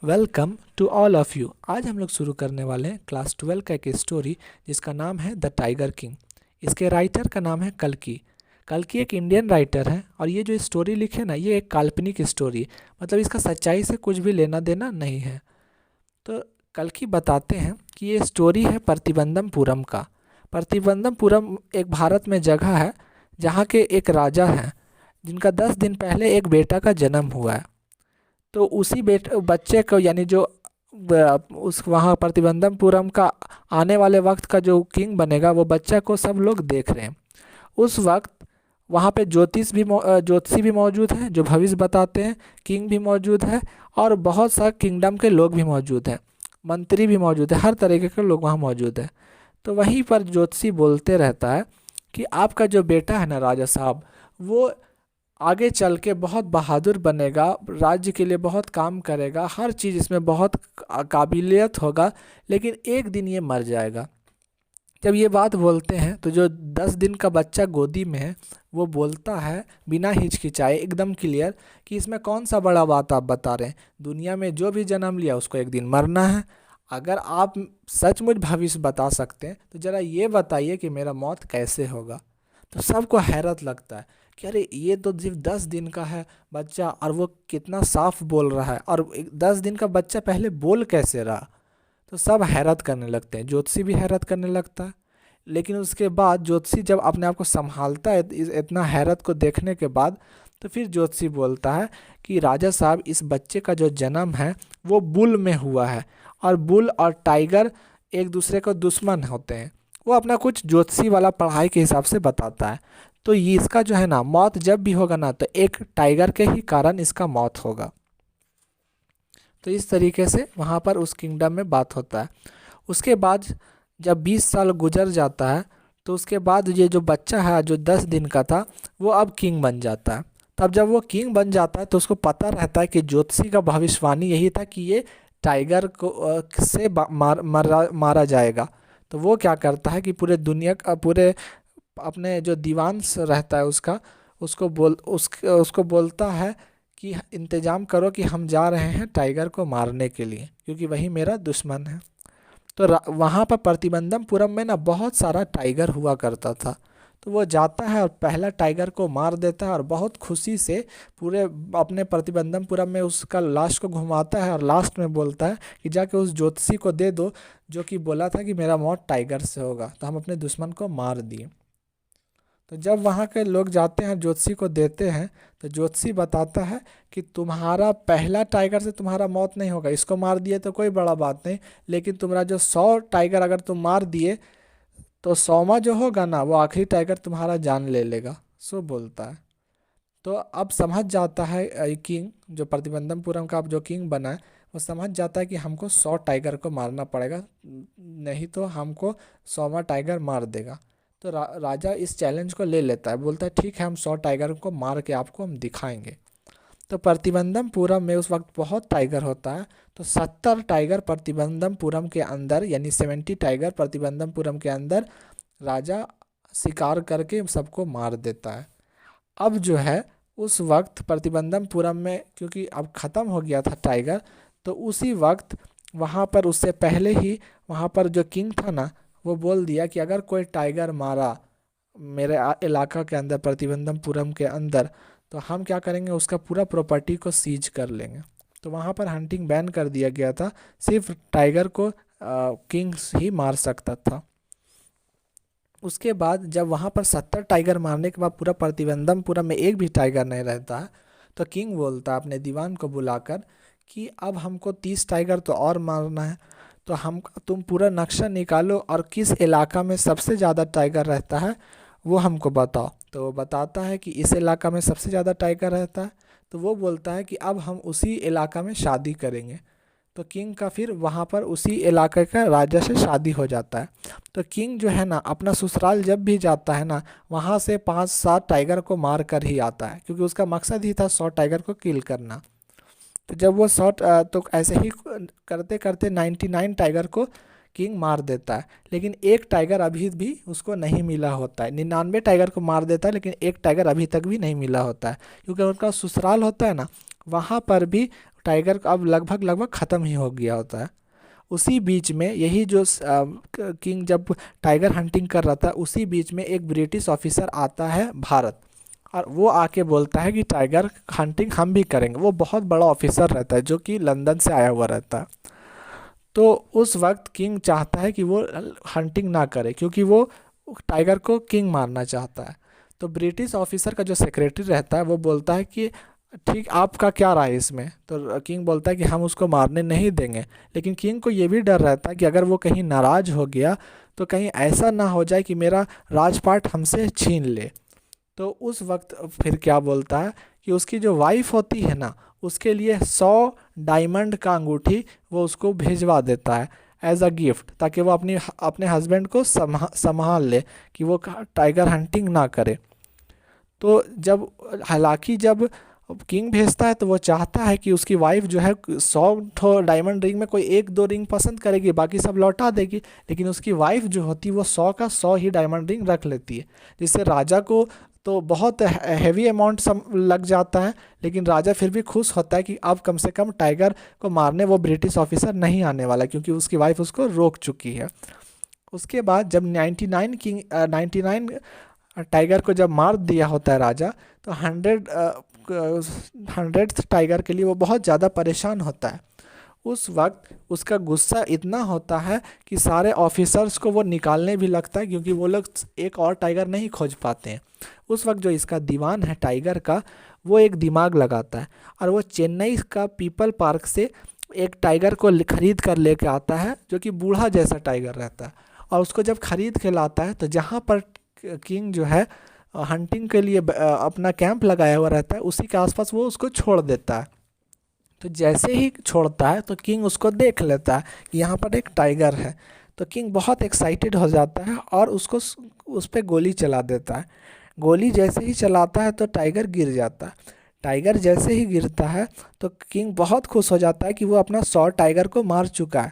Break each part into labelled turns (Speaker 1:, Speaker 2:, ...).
Speaker 1: Welcome to all of you. आज हम लोग शुरू करने वाले हैं क्लास 12 का एक स्टोरी जिसका नाम है द टाइगर किंग। इसके राइटर का नाम है कल्कि। कल्कि एक इंडियन राइटर है और ये जो स्टोरी लिखे ना, ये एक काल्पनिक स्टोरी है। मतलब इसका सच्चाई से कुछ भी लेना देना नहीं है। तो कल्कि बताते हैं कि ये स्टोरी है प्रतिबंधमपुरम का। प्रतिबंधमपुरम एक भारत में जगह है जहाँ के एक राजा हैं जिनका 10 दिन पहले एक बेटा का जन्म हुआ है। तो उसी बच्चे को यानी जो उस वहाँ प्रतिबंधमपुरम का आने वाले वक्त का जो किंग बनेगा वो बच्चा को सब लोग देख रहे हैं। उस वक्त वहाँ पे ज्योतिषी भी मौजूद हैं जो भविष्य बताते हैं। किंग भी मौजूद है और बहुत सा किंगडम के लोग भी मौजूद हैं। मंत्री भी मौजूद है, हर तरीके के लोग वहाँ मौजूद हैं। तो वहीं पर ज्योतिषी बोलते रहता है कि आपका जो बेटा है ना राजा साहब, वो आगे चल के बहुत बहादुर बनेगा, राज्य के लिए बहुत काम करेगा, हर चीज़ इसमें बहुत काबिलियत होगा, लेकिन एक दिन ये मर जाएगा। जब ये बात बोलते हैं तो जो 10 दिन का बच्चा गोदी में है वो बोलता है बिना हिचकिचाए, एकदम क्लियर, कि इसमें कौन सा बड़ा बात आप बता रहे हैं। दुनिया में जो भी जन्म लिया उसको एक दिन मरना है। अगर आप सचमुच भविष्य बता सकते हैं तो ज़रा ये बताइए कि मेरा मौत कैसे होगा। तो सबको हैरत लगता है कि अरे ये तो सिर्फ 10 दिन का है बच्चा और वो कितना साफ बोल रहा है, और 10 दिन का बच्चा पहले बोल कैसे रहा। तो सब हैरत करने लगते हैं, ज्योतिषी भी हैरत करने लगता है। लेकिन उसके बाद ज्योतिषी जब अपने आप को संभालता है इतना हैरत को देखने के बाद, तो फिर ज्योतिषी बोलता है कि राजा साहब, इस बच्चे का जो जन्म है वो बुल में हुआ है, और बुल और टाइगर एक दूसरे को दुश्मन होते हैं। वो अपना कुछ ज्योतिषी वाला पढ़ाई के हिसाब से बताता है। तो ये इसका जो है ना मौत जब भी होगा ना, तो एक टाइगर के ही कारण इसका मौत होगा। तो इस तरीके से वहाँ पर उस किंगडम में बात होता है। उसके बाद जब 20 साल गुजर जाता है तो उसके बाद ये जो बच्चा है जो 10 दिन का था वो अब किंग बन जाता है। तब जब वो किंग बन जाता है तो उसको पता रहता है कि ज्योतिषी का भविष्यवाणी यही था कि ये टाइगर को से मारा जाएगा। तो वो क्या करता है कि पूरे दुनिया का पूरे अपने जो दीवान रहता है उसको बोलता है कि इंतज़ाम करो कि हम जा रहे हैं टाइगर को मारने के लिए, क्योंकि वही मेरा दुश्मन है। तो वहाँ पर प्रतिबंधमपुरम में ना बहुत सारा टाइगर हुआ करता था। तो वो जाता है और पहला टाइगर को मार देता है और बहुत खुशी से पूरे अपने प्रतिबंधमपुरम में उसका लाश को घुमाता है, और लास्ट में बोलता है कि जाके उस ज्योतिषी को दे दो जो कि बोला था कि मेरा मौत टाइगर से होगा। तो हम अपने दुश्मन को मार दिए। तो जब वहाँ के लोग जाते हैं ज्योतिषी को देते हैं तो ज्योतिषी बताता है कि तुम्हारा पहला टाइगर से तुम्हारा मौत नहीं होगा, इसको मार दिए तो कोई बड़ा बात नहीं, लेकिन तुम्हारा जो 100 टाइगर अगर तुम मार दिए तो 100वां जो होगा ना वो आखिरी टाइगर तुम्हारा जान ले लेगा। सो बोलता है। तो अब समझ जाता है किंग, जो प्रतिबंधमपुरम का अब जो किंग बना है, वो समझ जाता है कि हमको 100 टाइगर को मारना पड़ेगा, नहीं तो हमको 100वां टाइगर मार देगा। तो राजा इस चैलेंज को ले लेता है, बोलता है ठीक है, हम 100 टाइगर को मार के आपको हम दिखाएंगे। तो प्रतिबंधमपुरम में उस वक्त बहुत टाइगर होता है। तो 70 टाइगर प्रतिबंधमपुरम के अंदर, यानी 70 टाइगर प्रतिबंधमपुरम के अंदर राजा शिकार करके सबको मार देता है। अब जो है उस वक्त प्रतिबंधमपुरम में, क्योंकि अब ख़त्म हो गया था टाइगर, तो उसी वक्त वहाँ पर उससे पहले ही वहाँ पर जो किंग था ना, वो बोल दिया कि अगर कोई टाइगर मारा मेरे इलाका के अंदर प्रतिबंधमपुरम के अंदर, तो हम क्या करेंगे, उसका पूरा प्रॉपर्टी को सीज कर लेंगे। तो वहाँ पर हंटिंग बैन कर दिया गया था, सिर्फ टाइगर को किंग्स ही मार सकता था। उसके बाद जब वहाँ पर 70 टाइगर मारने के बाद पूरा प्रतिबंधमपुरम में एक भी टाइगर नहीं रहता है, तो किंग बोलता है अपने दीवान को बुलाकर कि अब हमको 30 टाइगर तो और मारना है। तो तुम पूरा नक्शा निकालो और किस इलाका में सबसे ज़्यादा टाइगर रहता है वो हमको बताओ। तो वो बताता है कि इस इलाका में सबसे ज़्यादा टाइगर रहता है। तो वो बोलता है कि अब हम उसी इलाका में शादी करेंगे। तो किंग का फिर वहाँ पर उसी इलाके का राजा से शादी हो जाता है। तो किंग जो है ना अपना ससुराल जब भी जाता है ना, वहाँ से 5-7 टाइगर को मार कर ही आता है, क्योंकि उसका मकसद ही था 100 टाइगर को किल करना। तो जब वो तो ऐसे ही करते करते 99 टाइगर को किंग मार देता है, लेकिन एक टाइगर अभी भी उसको नहीं मिला होता है। 99 टाइगर को मार देता है लेकिन एक टाइगर अभी तक भी नहीं मिला होता है, क्योंकि उनका ससुराल होता है ना, वहाँ पर भी टाइगर अब लगभग लगभग ख़त्म ही हो गया होता है। उसी बीच में यही जो किंग जब टाइगर हंटिंग कर रहा था, उसी बीच में एक ब्रिटिश ऑफिसर आता है भारत, और वो आके बोलता है कि टाइगर हंटिंग हम भी करेंगे। वो बहुत बड़ा ऑफिसर रहता है जो कि लंदन से आया हुआ रहता है। तो उस वक्त किंग चाहता है कि वो हंटिंग ना करे, क्योंकि वो टाइगर को किंग मारना चाहता है। तो ब्रिटिश ऑफिसर का जो सेक्रेटरी रहता है वो बोलता है कि ठीक, आपका क्या राय है इसमें? तो किंग बोलता है कि हम उसको मारने नहीं देंगे। लेकिन किंग को ये भी डर रहता है कि अगर वो कहीं नाराज़ हो गया तो कहीं ऐसा ना हो जाए कि मेरा राजपाट हमसे छीन ले। तो उस वक्त फिर क्या बोलता है कि उसकी जो वाइफ होती है ना, उसके लिए 100 डायमंड का अंगूठी वो उसको भिजवा देता है एज अ गिफ्ट, ताकि वो अपने हस्बैंड को संभाल ले, कि वो टाइगर हंटिंग ना करे। तो जब हालांकि जब किंग भेजता है तो वो चाहता है कि उसकी वाइफ जो है 100 डायमंड रिंग में कोई एक दो रिंग पसंद करेगी, बाकी सब लौटा देगी। लेकिन उसकी वाइफ जो होती है वो 100 का 100 ही डायमंड रिंग रख लेती है, जिससे राजा को तो बहुत हैवी अमाउंट लग जाता है। लेकिन राजा फिर भी खुश होता है कि अब कम से कम टाइगर को मारने वो ब्रिटिश ऑफिसर नहीं आने वाला, क्योंकि उसकी वाइफ उसको रोक चुकी है। उसके बाद जब 99 टाइगर को जब मार दिया होता है राजा, तो 100th टाइगर के लिए वो बहुत ज़्यादा परेशान होता है। उस वक्त उसका गुस्सा इतना होता है कि सारे ऑफिसर्स को वो निकालने भी लगता है, क्योंकि वो लोग एक और टाइगर नहीं खोज पाते हैं। उस वक्त जो इसका दीवान है टाइगर का, वो एक दिमाग लगाता है, और वो चेन्नई का पीपल पार्क से एक टाइगर को खरीद कर लेके आता है, जो कि बूढ़ा जैसा टाइगर रहता है। और उसको जब खरीद के लाता है तो जहाँ पर किंग जो है हंटिंग के लिए अपना कैंप लगाया हुआ रहता है, उसी के आसपास वो उसको छोड़ देता है। तो जैसे ही छोड़ता है तो किंग उसको देख लेता है कि यहाँ पर एक टाइगर है। तो किंग बहुत एक्साइटेड हो जाता है और उसको उस पर गोली चला देता है। गोली जैसे ही चलाता है तो टाइगर गिर जाता है। टाइगर जैसे ही गिरता है तो किंग बहुत खुश हो जाता है कि वो अपना 100 टाइगर को मार चुका है,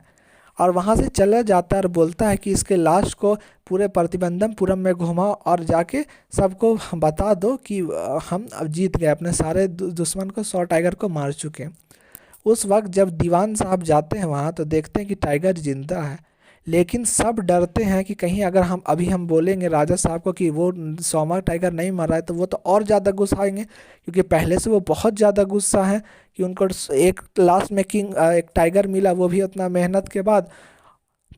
Speaker 1: और वहाँ से चला जाता है और बोलता है कि इसके लाश को पूरे प्रतिबंधमपुरम में घुमाओ और जाके सबको बता दो कि हम अब जीत गए, अपने सारे दुश्मन को 100 टाइगर को मार चुके हैं। उस वक्त जब दीवान साहब जाते हैं वहाँ तो देखते हैं कि टाइगर जिंदा है। लेकिन सब डरते हैं कि कहीं अगर हम बोलेंगे राजा साहब को कि वो 100वां टाइगर नहीं मरा है, तो वो तो और ज़्यादा गुस्सा आएंगे, क्योंकि पहले से वो बहुत ज़्यादा गुस्सा है कि उनको एक लास्ट में एक टाइगर मिला, वो भी उतना मेहनत के बाद।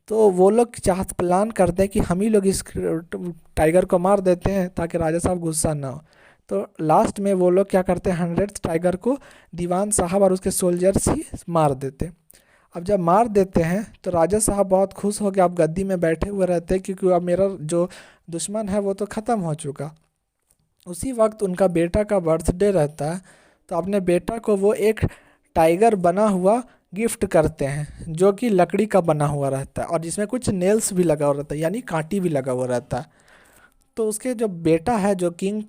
Speaker 1: तो वो लोग प्लान करते हैं कि हम ही लोग इस टाइगर को मार देते हैं ताकि राजा साहब गुस्सा ना हो। तो लास्ट में वो लोग क्या करते हैं, 100th टाइगर को दीवान साहब और उसके सोल्जर्स ही मार देते हैं। अब जब मार देते हैं तो राजा साहब बहुत खुश हो गए, अब गद्दी में बैठे हुए रहते हैं, क्योंकि अब मेरा जो दुश्मन है वो तो ख़त्म हो चुका। उसी वक्त उनका बेटा का बर्थडे रहता है, तो अपने बेटा को वो एक टाइगर बना हुआ गिफ्ट करते हैं, जो कि लकड़ी का बना हुआ रहता है और जिसमें कुछ नेल्स भी लगा हुआ रहता है, यानी कांटी भी लगा हुआ रहता है। तो उसके जो बेटा है, जो किंग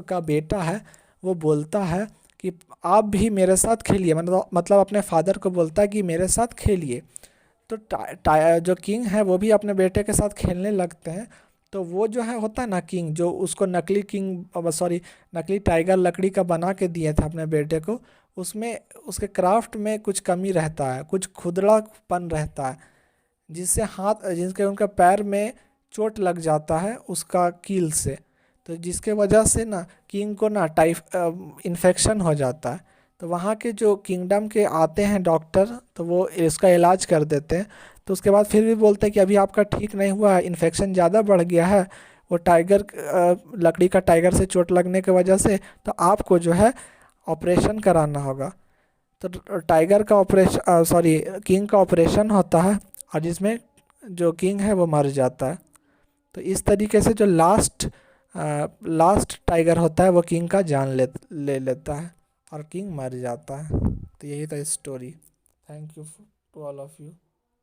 Speaker 1: का बेटा है, वो बोलता है कि आप भी मेरे साथ खेलिए, मतलब अपने फादर को बोलता है कि मेरे साथ खेलिए। तो जो किंग है वो भी अपने बेटे के साथ खेलने लगते हैं। तो वो जो है होता है ना किंग, जो उसको नकली टाइगर लकड़ी का बना के दिए थे अपने बेटे को, उसमें उसके क्राफ्ट में कुछ कमी रहता है, कुछ खुदड़ापन रहता है, जिसके उनका पैर में चोट लग जाता है उसका कील से। तो जिसके वजह से ना किंग को ना इन्फेक्शन हो जाता है। तो वहाँ के जो किंगडम के आते हैं डॉक्टर, तो वो इसका इलाज कर देते हैं। तो उसके बाद फिर भी बोलते हैं कि अभी आपका ठीक नहीं हुआ है, इन्फेक्शन ज़्यादा बढ़ गया है, वो लकड़ी का टाइगर से चोट लगने की वजह से, तो आपको जो है ऑपरेशन कराना होगा। तो टाइगर का किंग का ऑपरेशन होता है, और जिसमें जो किंग है वो मर जाता है। तो इस तरीके से जो लास्ट टाइगर होता है वो किंग का जान ले लेता है और किंग मर जाता है। तो यही था story. Thank you to all of you.